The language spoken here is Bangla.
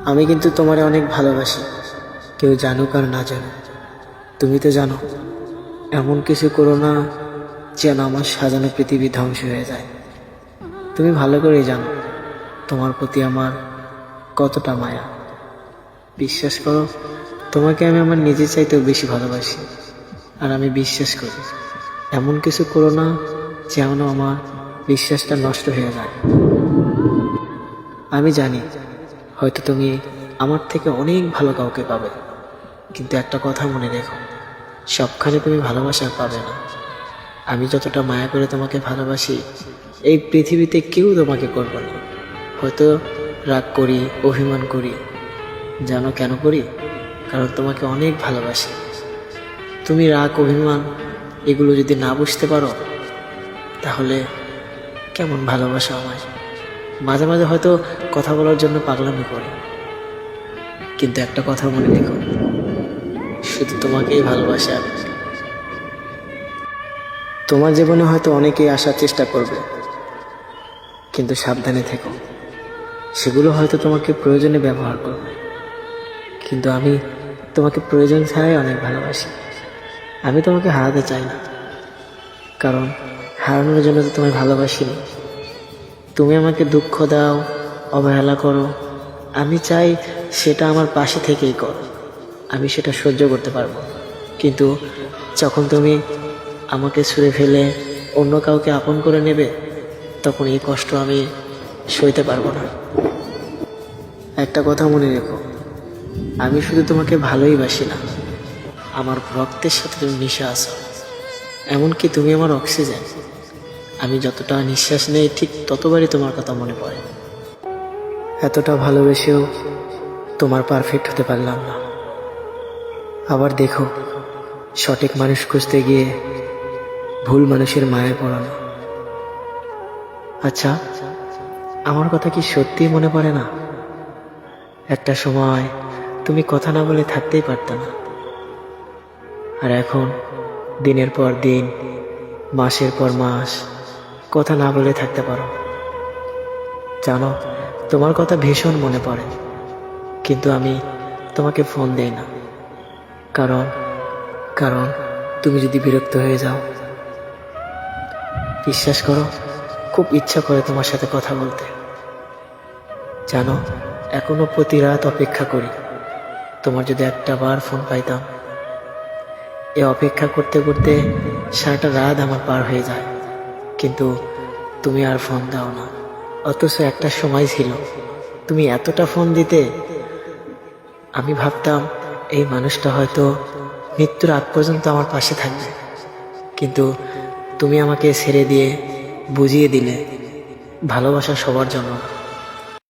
আমি কিন্তু তোমারে অনেক ভালোবাসি, কেউ জানুক আর না জানুক। তুমি তো জানো, এমন কিছু করো না যেন আমার সাজানো পৃথিবী ধ্বংস হয়ে যায়। তুমি ভালো করেই জানো তোমার প্রতি আমার কতটা মায়া। বিশ্বাস করো, তোমাকে আমি আমার নিজের চাইতেও বেশি ভালোবাসি। আর আমি বিশ্বাস করি, এমন কিছু করো না যেন আমার বিশ্বাসটা নষ্ট হয়ে যায়। আমি জানি হয়তো তুমি আমার থেকে অনেক ভালো কাউকে পাবে, কিন্তু একটা কথা মনে রেখো, সবখানে তুমি ভালোবাসা পাবে না। আমি যতটা মায়া করে তোমাকে ভালোবাসি, এই পৃথিবীতে কেউ তোমাকে করবে না। হয়তো রাগ করি, অভিমান করি, জানো কেন করি? কারণ তোমাকে অনেক ভালোবাসি। তুমি রাগ, অভিমান এগুলো যদি না বুঝতে পারো, তাহলে কেমন ভালোবাসা আমায়? মাঝে মাঝে হয়তো কথা বলার জন্য পাগলামি করি, কিন্তু একটা কথা মনে রেখো, শুধু তোমাকেই ভালোবাসি আমি। তোমার জীবনে হয়তো অনেকেই আসার চেষ্টা করবে, কিন্তু সাবধানে থেকো। সেগুলো হয়তো তোমাকে প্রয়োজনে ব্যবহার করবে, কিন্তু আমি তোমাকে প্রয়োজন ছাড়াই অনেক ভালোবাসি। আমি তোমাকে হারাতে চাই না, কারণ হারানোর জন্য তো তোমায় ভালোবাসিনি। তুমি আমাকে দুঃখ দাও, অবহেলা করো, আমি চাই সেটা আমার পাশে থেকেই করো। আমি সেটা সহ্য করতে পারবো, কিন্তু যখন তুমি আমাকে ছুঁড়ে ফেলে অন্য কাউকে আপন করে নেবে, তখন এই কষ্ট আমি সইতে পারবো না। একটা কথা মনে রেখো, আমি শুধু তোমাকে ভালোই বাসি না, আমার রক্তের সাথে তুমি মিশে আছো। এমনকি তুমি আমার অক্সিজেন। আমি যতটা নিঃশ্বাস নেই, ঠিক ততবারই তোমার কথা মনে পড়ে। এতটা ভালোবেসেও তোমার পারফেক্ট হতে পারলাম না। আবার দেখো, সঠিক মানুষ খুঁজতে গিয়ে ভুল মানুষের মায়ায় পড়ানো। আচ্ছা, আমার কথা কি সত্যিই মনে পড়ে না? একটা সময় তুমি কথা না বলে থাকতেই পারত না, আর এখন দিনের পর দিন, মাসের পর মাস কথা না বলে থাকতে পারো। জানো, তোমার কথা ভীষণ মনে পড়ে, কিন্তু আমি তোমাকে ফোন দেই না। কারণ কারণ তুমি যদি বিরক্ত হয়ে যাও। বিশ্বাস করো, খুব ইচ্ছা করে তোমার সাথে কথা বলতে। জানো, এখনো প্রতি রাত অপেক্ষা করি তোমার যদি একটা বার ফোন পাইতাম। এ অপেক্ষা করতে করতে সারাটা রাত আমার পার হয়ে যায়, কিন্তু তুমি আর ফোন দাও না। অথচ একটা সময় ছিল তুমি এতটা ফোন দিতে, আমি ভাবতাম এই মানুষটা হয়তো মৃত্যুর আগ পর্যন্ত আমার পাশে থাকবে। কিন্তু তুমি আমাকে ছেড়ে দিয়ে বুঝিয়ে দিলে ভালোবাসা সবার জন্য না।